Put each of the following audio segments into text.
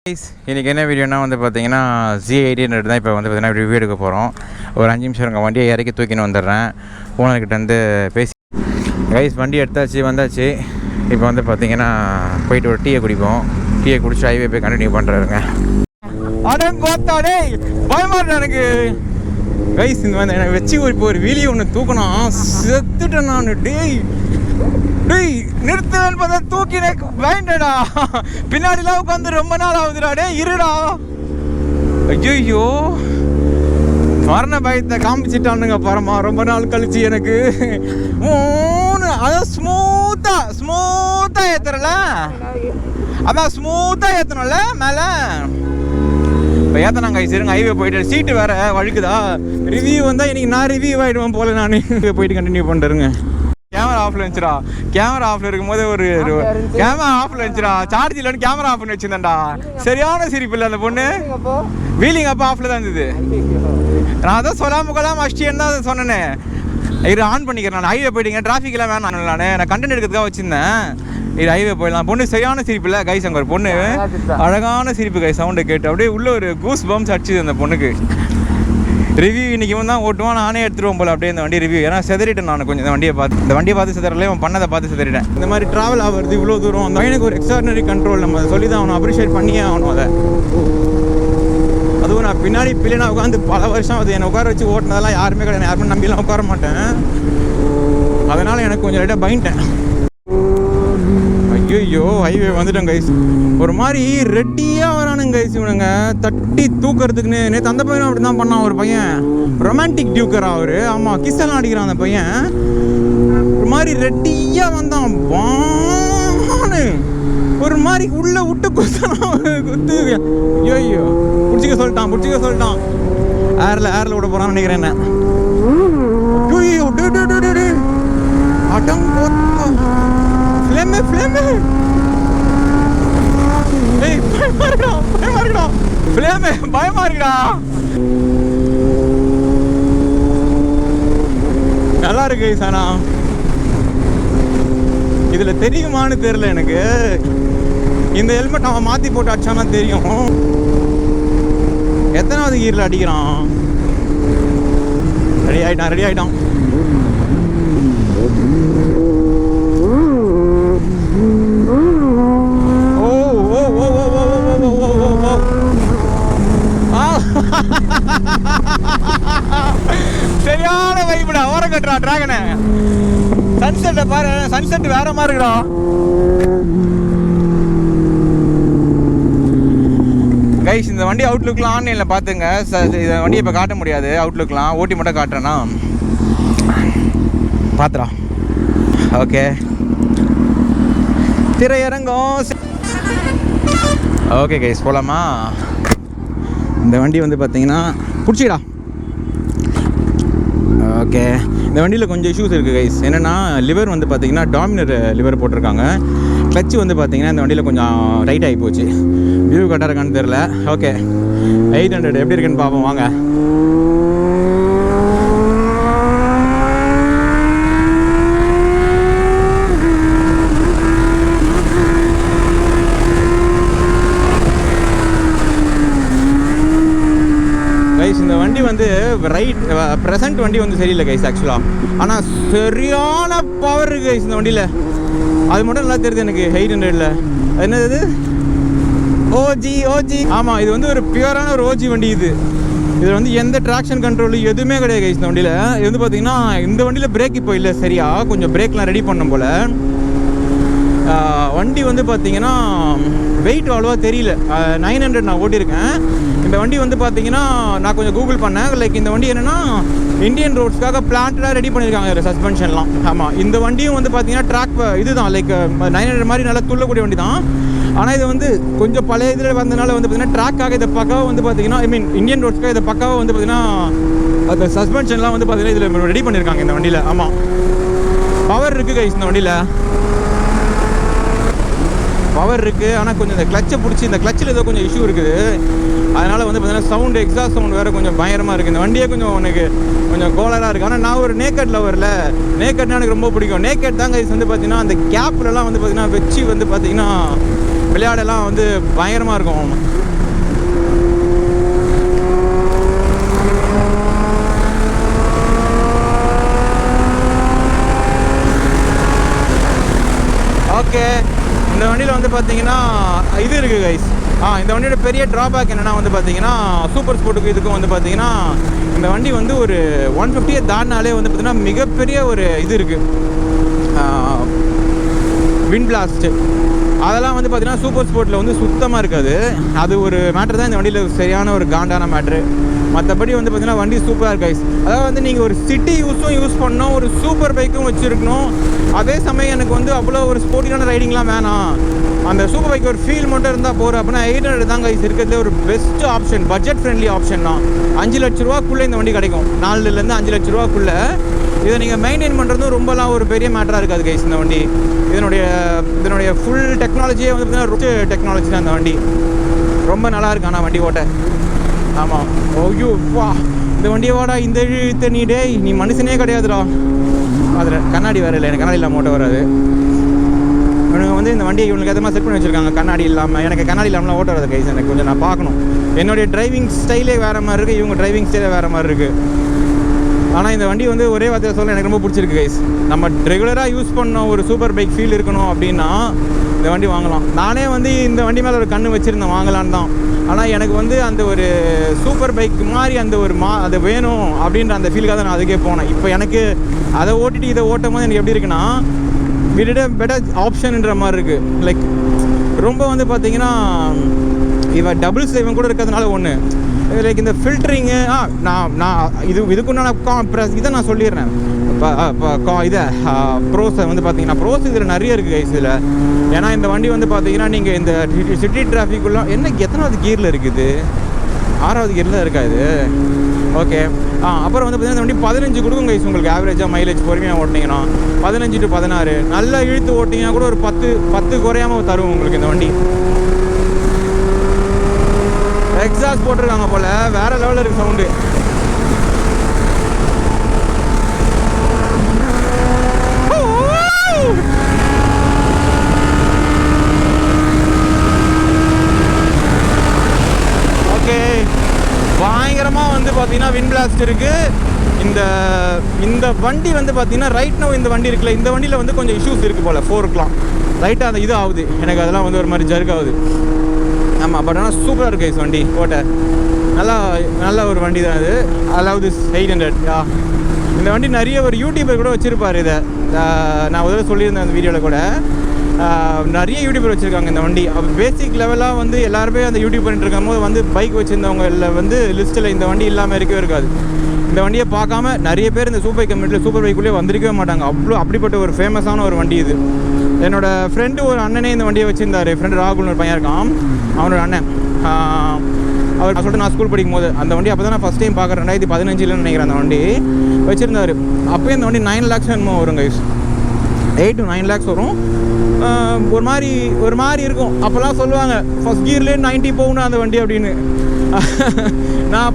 இன்றைக்கி என்ன வீடியோனா வந்து பார்த்தீங்கன்னா Z800 தான் இப்போ வந்து பார்த்தீங்கன்னா ரிவ்யூ எடுக்க போகிறோம். ஒரு 5 நிமிஷம் இருங்க, வண்டியை இறக்கி தூக்கின்னு வந்துடுறேன். ஓனர்கிட்ட வந்து பேசி கைஸ் வண்டி எடுத்தாச்சு வந்தாச்சு. இப்போ வந்து பார்த்தீங்கன்னா போயிட்டு ஒரு டீயை குடிப்போம். டீயை குடிச்சு ஹைவே போய் கண்டினியூ பண்ணுறாருங்க. அடன் பார்த்தாடே பயமாட்டேன் எனக்கு கைஸ். இந்த வந்து எனக்கு வச்சு ஒரு வீலியை ஒன்று தூக்கணும் செத்துட்டேன் நான். டேய் நிறுத்துவேன்னு பார்த்தா தூக்கினே வேண்டடா. பின்னாடிலாம் உட்காந்து ரொம்ப நாள் ஆகுதுடா. டே இருடா. ஐயோ மரண பயத்தை காமிச்சிட்டானுங்க பரமா. ரொம்ப நாள் கழிச்சு எனக்கு அதான் ஸ்மூத்தா ஏத்துறல. அதான் ஸ்மூத்தா ஏத்தணும்ல மேல. இப்போ ஏத்தனாங்க சரிங்க. ஹைவே போயிட்டு சீட்டு வேற வழுக்குதா. ரிவ்யூ வந்தால் இன்னைக்கு நான் ரிவ்யூ ஆகிடுவேன் போல. நான் போயிட்டு கண்டினியூ பண்ணுறேங்க. கேமரா ஆஃப்ல இருந்துச்சுடா. கேமரா ஆஃப்ல இருக்கும்போது ஒரு கேமரா ஆஃப்ல இருந்துச்சுடா. சார்ஜ் இல்லைன்னு கேமரா ஆஃப் பண்ணி வச்சிருந்தேன்டா. சரியான சிரிப்பு இல்லை அந்த பொண்ணு. வீலிங் அப்போ ஆஃப்ல தான் இருந்தது. நான் தான் சொல்லாம கொள்ளாம அஷ்டின்னு தான் சொன்னேனே. இது ஆன் பண்ணிக்கிறேன் நான். ஹைவே போயிட்டீங்க டிராஃபிக் எல்லாம் வேணாம். நான் கண்டென்ட் எடுக்கிறதுக்காக வச்சிருந்தேன். இது ஹைவே போயிடலாம். பொண்ணு சரியான சிரிப்பு இல்லை கைஸ். அங்கே ஒரு பொண்ணு அழகான சிரிப்பு கைஸ். சவுண்டை கேட்டு அப்படியே உள்ள ஒரு கூஸ் பம்ப்ஸ் அடிச்சுது அந்த பொண்ணுக்கு. ரிவ்யூ இன்றைக்கி தான் ஓட்டுவான். நானே எடுத்துருவோம் போல் அப்படியே இந்த வண்டி ரிவ்யூ. ஏன்னா செதறிட்டேன் நான் கொஞ்சம். இந்த வண்டியை பார்த்து செதறல, அவன் பண்ணதை பார்த்து செதறிட்டேன். இந்த மாதிரி ட்ராவல் ஆகிறது இவ்வளோ தூரம் அந்த பையனுக்கு ஒரு எக்ஸ்ட்ராடினரி கண்ட்ரோல். நம்ம அதை சொல்லி தான் அவனை அப்ரிஷியேட் பண்ணியே ஆகணும். அதை அதுவும் நான் பின்னாடி பிள்ளைனா உட்காந்து பல வருஷம் அது என்னை உட்கார வச்சு ஓட்டினதெல்லாம் யாருமே கிடையாது. யாருமே நம்பிலாம் உட்கார மாட்டேன். அதனால் எனக்கு கொஞ்சம் லைட்டாக பயன்ட்டேன். ஐயோ ஹைவே வந்துட்டேன் கைஸ். ஒரு மாதிரி ரெட்டியாக வரானுங்க கைஸ் இவனுங்க தட்டி தூக்கிறதுக்குன்னு. நேற்று அந்த பையனும் அப்படி தான் பண்ணான். ஒரு பையன் ரொமான்டிக் டியூக்கரா அவர். ஆமாம் கிஸ்ஸெல்லாம் அடிக்கிறான் அந்த பையன். ஒரு மாதிரி ரெட்டியாக வந்தான் வான்னு. ஒரு மாதிரி உள்ளே விட்டு குத்து. ஐயோ பிடிச்சிக்க சொல்லிட்டான். ஏரில் விட போகிறான்னு நினைக்கிறேன் என்ன. அடம் ஃப்ளேமே ஏய் பயமா இருக்குடா. நல்லா இருக்கு சானா. இதுல தெரியுமான்னு தெரியல எனக்கு. இந்த ஹெல்மெட் அவன் மாத்தி போட்டு அடிச்சானா தெரியும். எத்தனாவது கீரில் அடிக்கிறான். ரெடி ஆயிட்டான். சரியான வைப்புடா. ஓரம் கட்டுறா டிராகனை. சன்செட்டை பாரு. சன்செட் வேற மாதிரி இருக்குடா. கைஸ் இந்த வண்டி அவுட்லுக்லாம் ஆன்லைனில் பார்த்துங்க. இந்த வண்டியை இப்போ காட்ட முடியாது. அவுட்லுக்லாம் ஓட்டி மட்டும் காட்டுறேன்னா பார்த்துடா. ஓகே திரையரங்கம். ஓகே கைஸ் போகலாமா. இந்த வண்டி வந்து பார்த்தீங்கன்னா பிடிச்சிடா. ஓகே இந்த வண்டியில் கொஞ்சம் இஷ்யூஸ் இருக்குது கைஸ். என்னென்னா லிவர் வந்து பார்த்தீங்கன்னா டாமினர் லிவர் போட்டிருக்காங்க. கிளச்சு வந்து பார்த்தீங்கன்னா இந்த வண்டியில் கொஞ்சம் டைட் ஆகி போச்சு. வியூ கரெக்டாக இருக்கான்னு தெரில. ஓகே 800 எப்படி இருக்குன்னு பார்ப்போம் வாங்க. கைஸ் இந்த வண்டி வந்து ப்ரெசன்ட் வண்டி வந்து சரியில்லை கைஸ் ஆக்சுவலாக. ஆனால் சரியான பவர் இருக்குது கைஸ் இந்த வண்டியில். அது மட்டும் நல்லா தெரியுது எனக்கு 800ல். என்னது ஓஜி. ஆமாம் இது வந்து ஒரு பியூரான ஒரு ஓஜி வண்டி. இதில் வந்து எந்த ட்ராக்ஷன் கண்ட்ரோல் எதுவுமே கிடையாது கைஸ் இந்த வண்டியில். இது வந்து பார்த்தீங்கன்னா இந்த வண்டியில் பிரேக் இப்போ இல்லை சரியா. கொஞ்சம் பிரேக்லாம் ரெடி பண்ண போல். வண்டி வந்து பார்த்தீங்கன்னா வெயிட் அவ்வளோவா தெரியல. 900 நான் ஓட்டியிருக்கேன். இந்த வண்டி வந்து பார்த்தீங்கன்னா நான் கொஞ்சம் கூகுள் பண்ணேன். லைக் இந்த வண்டி என்னென்னா இந்தியன் ரோட்ஸ்க்காக பிளான்டாக ரெடி பண்ணியிருக்காங்க சஸ்பென்ஷன்லாம். ஆமாம் இந்த வண்டியும் வந்து பார்த்தீங்கன்னா ட்ராக் இதுதான் லைக் 900 மாதிரி நல்லா துள்ளக்கூடிய வண்டி தான். ஆனால் இது வந்து கொஞ்சம் பழைய இதில் வந்தனால வந்து பார்த்தீங்கன்னா ட்ராக்காக இதை பக்காவாக வந்து பார்த்தீங்கன்னா இந்தியன் ரோட்ஸ்க்காக இதை பக்காவாக வந்து பார்த்தீங்கன்னா அந்த சஸ்பென்ஷன்லாம் வந்து பார்த்தீங்கன்னா இதில் ரெடி பண்ணியிருக்காங்க இந்த வண்டியில். ஆமாம் பவர் இருக்குது கைஸ் இந்த வண்டியில். பவர் இருக்குது. ஆனால் கொஞ்சம் இந்த கிளச்சை பிடிச்சி இந்த கிளச்சில் ஏதோ கொஞ்சம் இஷ்யூ இருக்குது. அதனால் வந்து பார்த்தீங்கன்னா சவுண்டு எக்ஸாஸ்ட் சவுண்ட் வேறு கொஞ்சம் பயங்கரமாக இருக்குது. இந்த வண்டியே கொஞ்சம் எனக்கு கொஞ்சம் கோலராக இருக்குது. ஆனால் நான் ஒரு நேக்கட் லவரில் நேக்கட்னா எனக்கு ரொம்ப பிடிக்கும். நேக்கட் தாங்க இது வந்து பார்த்தீங்கன்னா அந்த கேப்லலாம் வந்து பார்த்தீங்கன்னா வச்சு வந்து பார்த்தீங்கன்னா விளையாடெல்லாம் வந்து பயங்கரமாக இருக்கும். ஓகே, இந்த வண்டியில் வந்து பார்த்தீங்கன்னா இது இருக்குது கைஸ். இந்த வண்டியோட பெரிய ட்ராபேக் என்னென்னா வந்து பார்த்தீங்கன்னா சூப்பர் ஸ்போர்ட்டுக்கு இதுக்கும் வந்து பார்த்தீங்கன்னா இந்த வண்டி வந்து ஒரு 150 தாண்டினாலே வந்து பார்த்தீங்கன்னா மிகப்பெரிய ஒரு இது இருக்குது, விண்ட் பிளாஸ்ட்டு. அதெல்லாம் வந்து பார்த்தீங்கன்னா சூப்பர் ஸ்போர்ட்டில் வந்து சுத்தமாக இருக்காது. அது ஒரு மேட்ரு தான் இந்த வண்டியில் சரியான ஒரு காண்டான மேட்ரு. மற்றபடி வந்து பார்த்தீங்கன்னா வண்டி சூப்பராக இருக்கு கைஸ். அதாவது வந்து நீங்கள் ஒரு சிட்டி யூஸ் பண்ணணும், ஒரு சூப்பர் பைக்கும் வச்சுருக்கணும். அதே சமயம் எனக்கு வந்து அவ்வளோ ஒரு ஸ்போர்ட்டியான ரைடிங்லாம் வேணாம், அந்த சூப்பர் பைக் ஒரு ஃபீல் மட்டும் இருந்தால் போகிற அப்படின்னா 800 தான் கைஸ் இருக்கிறதுலே ஒரு best option, budget friendly option தான். 5 லட்ச ரூபாக்குள்ளே இந்த வண்டி கிடைக்கும். 4லேருந்து 5 லட்ச ரூபாக்குள்ளே இதை நீங்கள் மெயின்டைன் பண்ணுறதும் ரொம்பலாம் ஒரு பெரிய மேட்டராக இருக்காது கைஸ். இந்த வண்டி இதனுடைய ஃபுல் டெக்னாலஜியே வந்து பார்த்தீங்கன்னா ரொம்ப டெக்னாலஜி தான் இந்த வண்டி. ரொம்ப நல்லா இருக்கு ஆனால் வண்டி ஓட்ட. ஆமாம், ஐயோ வா, இந்த வண்டியை வாடா, இந்த இழுத்த நீ டே, நீ மனுஷனே கிடையாதுடா. அதில் கண்ணாடி வேறு இல்லை, எனக்கு கண்ணாடி இல்லாமல் ஓட்ட வராது. இவனுங்க வந்து இந்த வண்டியை இவனுக்கு எதமாக செட் பண்ணி வச்சுருக்காங்க கண்ணாடி இல்லாமல். எனக்கு கண்ணாடி இல்லாமலாம் ஓட்ட வராது கைஸ். எனக்கு கொஞ்சம் நான் பார்க்கணும். என்னுடைய டிரைவிங் ஸ்டைலே வேறு மாதிரி இருக்குது, இவங்க டிரைவிங் ஸ்டைலே வேறு மாதிரி இருக்குது. ஆனால் இந்த வண்டி வந்து ஒரே வார்த்தையை சொல்ல எனக்கு ரொம்ப பிடிச்சிருக்கு கைஸ். நம்ம ரெகுலராக யூஸ் பண்ண ஒரு சூப்பர் பைக் ஃபீல் இருக்கணும் அப்படின்னா இந்த வண்டி வாங்கலாம். நானே வந்து இந்த வண்டி மேலே ஒரு கண்ணு வச்சுருந்தேன் வாங்கலான்னு தான். ஆனால் எனக்கு வந்து அந்த ஒரு சூப்பர் பைக் மாதிரி அந்த ஒரு அது வேணும் அப்படின்ற அந்த ஃபீலுக்காக தான் நான் அதுக்கே போனேன். இப்போ எனக்கு அதை ஓட்டிட்டு இதை ஓட்டும் போது எனக்கு எப்படி இருக்குன்னா விட பெட்டர் ஆப்ஷன்ன்ற மாதிரி இருக்குது. லைக் ரொம்ப வந்து பார்த்தீங்கன்னா இவன் டபுள் சேவன் கூட இருக்கிறதுனால ஒன்று, லைக் இந்த ஃபில்டரிங்கு நான் இதுக்குண்டான இதை நான் சொல்லிடுறேன். இப்போ இதை ப்ரோஸை வந்து பார்த்தீங்கன்னா ப்ரோஸ் இதில் நிறைய இருக்குது கைஸ் இதில். ஏன்னா இந்த வண்டி வந்து பார்த்தீங்கன்னா நீங்கள் இந்த சிட்டி டிராஃபிக்குள்ள எத்தனாவது கியரில் இருக்குது, 6வது கியரில் தான் இருக்காது. ஓகே, அப்புறம் வந்து பார்த்தீங்கன்னா இந்த வண்டி 15 கொடுக்கும் கைஸ் உங்களுக்கு ஆவரேஜாக மைலேஜ் பொறுமையாக ஓட்டினீங்கன்னா 15 to 16. நல்லா இழுத்து ஓட்டிங்கன்னா கூட ஒரு 10 குறையாமல் தரும் உங்களுக்கு இந்த வண்டி. எக்ஸாஸ்ட் போட்டிருக்காங்க போல், வேறு லெவலில் இருக்குது சவுண்டு. ஓகே, பயங்கரமாக வந்து பார்த்தீங்கன்னா விண்ட் பிளாஸ்ட் இருக்குது. இந்த வண்டி வந்து பார்த்தீங்கன்னா ரைட் நோ இந்த வண்டி இருக்குல்ல, இந்த வண்டியில் வந்து கொஞ்சம் இஷ்யூஸ் இருக்குது போல். 4 o'clock ரைட்டாக அந்த இது ஆகுது எனக்கு, அதெல்லாம் வந்து ஒரு மாதிரி ஜர்க் ஆகுது. ஆமாம், பட் ஆனால் சூப்பராக இருக்குது கைஸ் வண்டி ஓட்ட. நல்ல ஒரு வண்டி தான் அது. அதாவது 800. இந்த வண்டி நிறைய ஒரு யூடியூபர் கூட வச்சுருப்பார். இதை நான் முதல்ல சொல்லியிருந்தேன் அந்த வீடியோவில் கூட. நிறைய யூடியூபர் வச்சுருக்காங்க இந்த வண்டி. பேசிக் லெவலாக வந்து எல்லாருமே அந்த யூடியூப் பண்ணிட்டு இருக்கும் போது வந்து பைக் வச்சுருந்தவங்க இல்லை வந்து லிஸ்ட்டில் இந்த வண்டி இல்லாமல் இருக்கவே இருக்காது. இந்த வண்டியை பார்க்காம நிறைய பேர் இந்த சூப்பர் பைக் கம்யூனிட்டியில் சூப்பர் பைக்குள்ளேயே வந்திருக்கவே மாட்டாங்க. அப்படிப்பட்ட ஒரு ஃபேமஸான ஒரு வண்டி இது. என்னோடய ஃப்ரெண்டு ஒரு அண்ணனே இந்த வண்டியை வச்சுருந்தார். ஃப்ரெண்டு ராகுல்னு ஒரு பையன் இருக்கான், அவனோட அண்ணன். அவர் சொல்லிட்டு நான் ஸ்கூல் படிக்கும் போது அந்த வண்டி அப்போ தான் நான் ஃபஸ்ட் டைம் பார்க்குறேன். 2015 நினைக்கிறேன் அந்த வண்டி வச்சுருந்தார். அப்போயே இந்த வண்டி 9 lakhs என்னமோ வரும் கைஸ், 8 to 9 lakhs வரும். ஒரு மாதிரி இருக்கும். அப்போல்லாம் சொல்லுவாங்க ஃபஸ்ட் கியர்லேயே 90 போகணும் அந்த வண்டி அப்படின்னு. நான்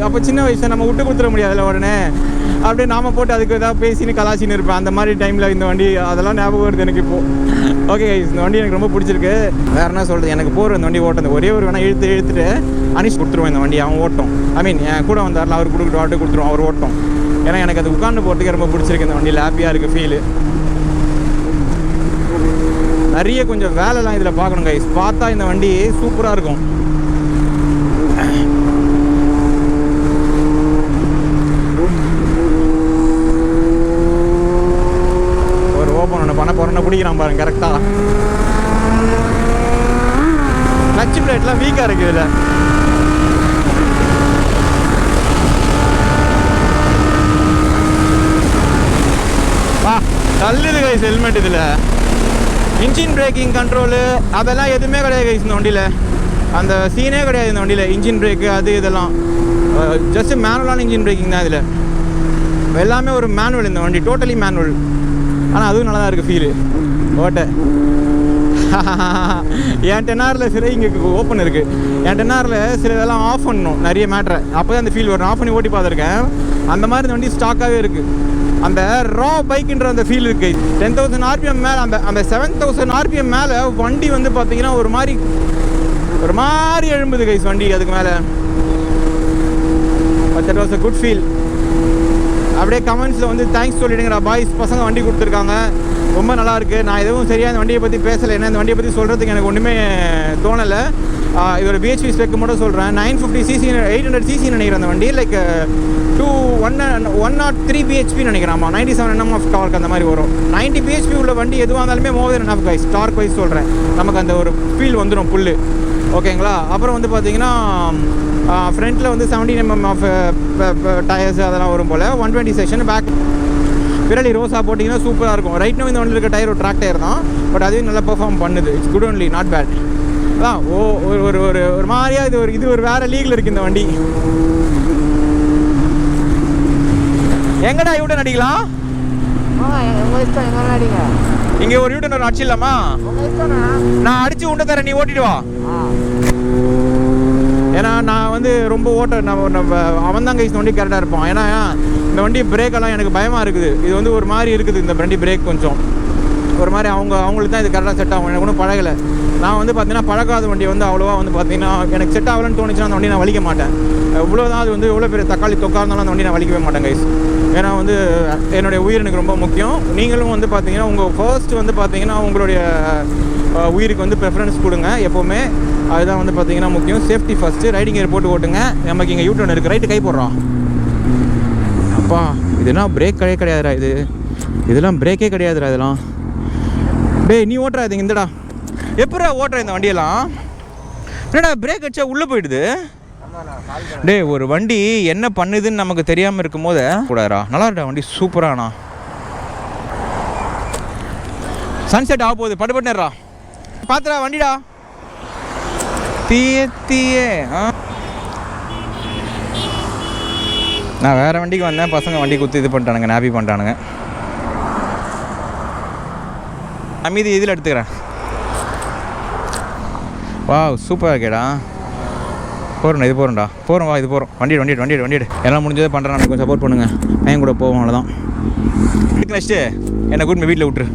அப்போ சின்ன வயசில் நம்ம விட்டு கொடுத்துட முடியாதுல்ல உடனே, அப்படியே நாம் போட்டு அதுக்கு ஏதாவது பேசின்னு கலாச்சின்னு இருப்பேன். அந்த மாதிரி டைமில் இந்த வண்டி அதெல்லாம் ஞாபகம் வருது எனக்கு இப்போது. ஓகே கைஸ், இந்த வண்டி எனக்கு ரொம்ப பிடிச்சிருக்கு. வேறு என்ன சொல்கிறது, எனக்கு போகிற இந்த வண்டி ஓட்டம் ஒரே ஒரு வேணால் இழுத்துட்டு அனிஷ் கொடுத்துருவோம் இந்த வண்டி. அவன் ஓட்டம், என் கூட வந்தார்ல அவர் கொடுத்துருவோம், அவர் ஓட்டம். ஏன்னா எனக்கு அது உட்காந்து போகிறதுக்கே ரொம்ப பிடிச்சிருக்கு இந்த வண்டியில். ஹாப்பியாக இருக்குது ஃபீலு. நிறைய கொஞ்சம் வேலைலாம் இதில் பார்க்கணும் கைஸ். பார்த்தா இந்த வண்டி சூப்பராக இருக்கும். ஒரு ஓப்பன் ஒன்று பண்ண போகிறோன்னு பிடிக்கிறான் பாருங்க கரெக்டாக. கிளட்ச் பிளேட்லாம் வீக்காக இருக்குது இதில். தள்ளுது கைஸ் ஹெல்மெட் இதில். இன்ஜின் பிரேக்கிங் கண்ட்ரோலு அதெல்லாம் எதுவுமே கிடையாது கைஸ் இந்த வண்டியில். அந்த சீனே கிடையாது இந்த வண்டியில். இன்ஜின் பிரேக்கு அது இதெல்லாம் ஜஸ்ட் மேனுவலான இன்ஜின் பிரேக்கிங் தான் இதில். எல்லாமே ஒரு மேனுவல் இந்த வண்டி, டோட்டலி மேனுவல். ஆனால் அதுவும் நல்லா தான் இருக்குது ஃபீலு ஓட்ட. என் 10Rல் சில இங்கே ஓப்பன் இருக்குது. என் 10Rல் சில இதெல்லாம் ஆஃப் பண்ணணும் நிறைய மேட்ரை, அப்போ தான் அந்த ஃபீல் வரும். ஆஃப் பண்ணி ஓட்டி பார்த்துருக்கேன். அந்த மாதிரி இந்த வண்டி ஸ்டாக்காகவே இருக்குது. அந்த ரா பைக்குன்ற அந்த ஃபீல் இருக்குது. 10,000 RPM மேலே அந்த 7,000 RPM மேலே வண்டி வந்து பார்த்தீங்கன்னா ஒரு மாதிரி எழும்புது கைஸ் வண்டி அதுக்கு மேலே. But that was a good feel. அப்படியே கமெண்ட்ஸில் வந்து தேங்க்ஸ் சொல்லிடுங்கடா பாய்ஸ், பசங்க வண்டி கொடுத்துருக்காங்க, ரொம்ப நல்லாயிருக்கு. நான் எதுவும் சரியாக இந்த வண்டியை பற்றி பேசலை, ஏன்னா இந்த வண்டியை பற்றி சொல்கிறதுக்கு எனக்கு ஒன்றுமே தோணலை. இதோட பிஹெச்பி ஸ்பெக் மட்டும் சொல்கிறேன். 950cc 800cc நினைக்கிறேன் அந்த வண்டி. லைக் 103 bhp நினைக்கிறேன். ஆமாம், 97 Nm ஆஃப் டார்க் அந்த மாதிரி வரும். 90 bhp உள்ள வண்டி எதுவாக இருந்தாலுமே மோர் தென் எனஃப் கைஸ். டார்க் வைஸ் சொல்கிறேன், நமக்கு அந்த ஒரு ஃபீல் வந்துடும் புல்லு. ஓகேங்களா? அப்புறம் வந்து பார்த்தீங்கன்னா ஃப்ரண்ட்டில் வந்து 17 mm ஆஃப் டயர்ஸ் அதெல்லாம் வரும் போல். 120 செக்ஷன். பேக் பிறலி ரோஸாக போட்டிங்கன்னா சூப்பராக இருக்கும். ரைட்னு இந்த வண்டியில் இருக்க டயர் ஒரு ட்ராக் டயர் தான், பட் அதுவும் நல்லா பெர்ஃபார்ம் பண்ணுது. It's good only, not bad. அதான் ஒரு மாதிரியா இது ஒரு வேற லீக்ல இருக்கு இந்த வண்டி. எங்கடா யூட்டன் அடிக்கலாம்? இங்க ஒரு யூட்டன் ஒரு அடிச்சிடலாமா? நான் அடிச்சு உண்ட தரேன், நீ ஓட்டிட்டு வா. ஏன்னா நான் வந்து ரொம்ப அவன் தான் கைஸ் வண்டி கரெக்டாக இருப்பான். ஏன்னா இந்த வண்டி பிரேக்கெல்லாம் எனக்கு பயமாக இருக்குது. இது வந்து ஒரு மாதிரி இருக்குது இந்த வண்டி பிரேக், கொஞ்சம் ஒரு மாதிரி அவங்களுக்கு தான் இது கரெக்டாக செட் ஆகும். எனக்கு ஒன்றும் பழகலை. நான் வந்து பார்த்தீங்கன்னா பழகாத வண்டி வந்து அவ்வளோவா வந்து பார்த்தீங்கன்னா எனக்கு செட் ஆகலன்னு தோணுச்சுன்னா அந்த வண்டி நான் வலிக்க மாட்டேன். இவ்வளோதான், அது வந்து எவ்வளோ பெரிய தக்காளி தொக்கா இருந்தாலும் அந்த வண்டி நான் வலிக்கவே மாட்டேன் கைஸ். ஏன்னா வந்து என்னுடைய உயிர் எனக்கு ரொம்ப முக்கியம். நீங்களும் வந்து பார்த்தீங்கன்னா உங்கள் ஃபர்ஸ்ட் வந்து பார்த்தீங்கன்னா உங்களுடைய உயிருக்கு வந்து ப்ரெஃபரன்ஸ் கொடுங்க எப்போவுமே. அதுதான் வந்து பார்த்தீங்கன்னா முக்கியம். Safety first. ரைடிங் கியர் போட்டு ஓட்டுங்க. நமக்கு இங்கே யூட்டன் இருக்குது, ரைட்டு கை போடுறோம். அப்பா இதெல்லாம் பிரேக் கிடையாதுடா, இதெல்லாம் பிரேக்கே கிடையாதுடா இதெல்லாம். டேய் நீ ஓட்டுறா இது இந்தடா, எப்படா ஓட்டுற இந்த வண்டியெல்லாம்? என்னடா பிரேக் அடிச்சா உள்ளே போயிடுது. டேய் ஒரு வண்டி என்ன பண்ணுதுன்னு நமக்கு தெரியாமல் இருக்கும் போது கூடாதா? நல்லா இருக்கா வண்டி, சூப்பராண்ணா. சன்செட் ஆக போகுது, பட்டுப்பட்டுறா பார்த்துடா வண்டிடா. தீயே நான் வேறு வண்டிக்கு வந்தேன், பசங்க வண்டி குத்து இது பண்ணிட்டானுங்க, நாப்பி பண்ணிட்டானுங்க. நான் மீதி இதில் எடுத்துக்கிறேன். வா சூப்பராக இருக்கேடா. போகிறேன்டா, இது போகிறேன்டா, போகிறோம் வா, இது போகிறோம். வண்டிடு எல்லாம் முடிஞ்சதே பண்ணுறேன். நான் கொஞ்சம் சப்போர்ட் பண்ணுங்கள், பையன் கூட போவோம், அவ்வளோதான். இதுக்கு நெக்ஸ்ட்டு என்னை கூட்டு வீட்டில் விட்டுரு.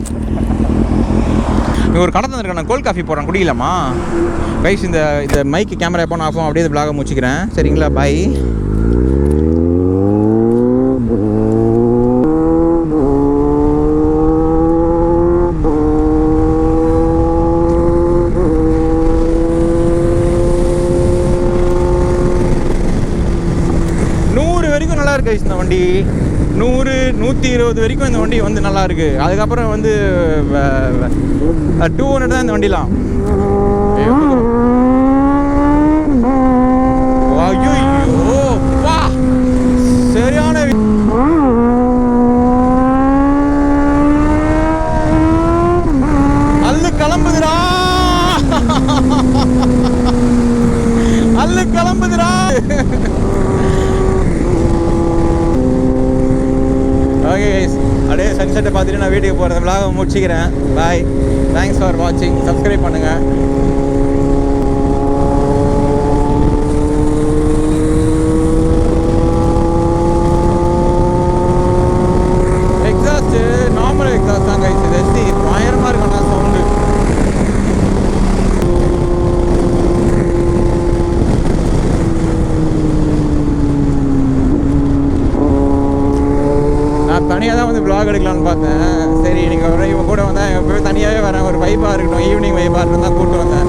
ஒரு கடை தந்துருக்கேன், நான் கோல்ட் காஃபி போடுறேன், குடிக்கலாமா கைஸ்? இந்த மைக்கு கேமரா எப்போ நான் ஆஃபும் அப்படியே பிளாக முடிச்சுக்கிறேன், சரிங்களா? பாய். இந்த வண்டி 100, 120 வரைக்கும் இந்த வண்டி வந்து நல்லா இருக்கு. அதுக்கப்புறம் வந்து 200 தான் இந்த வண்டிலாம். ஐயோ வா, சரியான அல்லு கிளம்புதுடா, அல்லு கிளம்புதுடா. ஓகே கைஸ், அப்படியே சன்செட்டை பார்த்துட்டு நான் வீட்டுக்கு போகிறேன். விலாக முடிச்சுக்கிறேன். பாய், தேங்க்ஸ் ஃபார் வாட்சிங். சப்ஸ்கிரைப் பண்ணுங்கள். எக்ஸாஸ்ட்டு நார்மல் எக்ஸாஸ்ட் தான் கைஸ். இது எஸ்டி பயங்கரமாக இருக்கும் நான் சவுண்டு. தனியாக தான் வந்து விளாக் எடுக்கலான்னு பார்த்தேன். சரி நீங்கள் இவன் கூட வந்தேன், எப்போயும் தனியாகவே வரேன், ஒரு வைப்பாக இருக்கட்டும், ஈவினிங் வைப்பாக இருக்கட்டும் தான் கூப்பிட்டு வந்தேன்.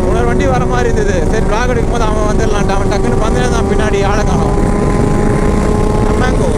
இன்னொரு வண்டி வர மாதிரி இருந்தது. சரி விளாக் எடுக்கும் போது அவன் வந்துடலான்ட்டு அவன் டக்குன்னு வந்து நான் பின்னாடி ஆளை காணோம். மேங்கோ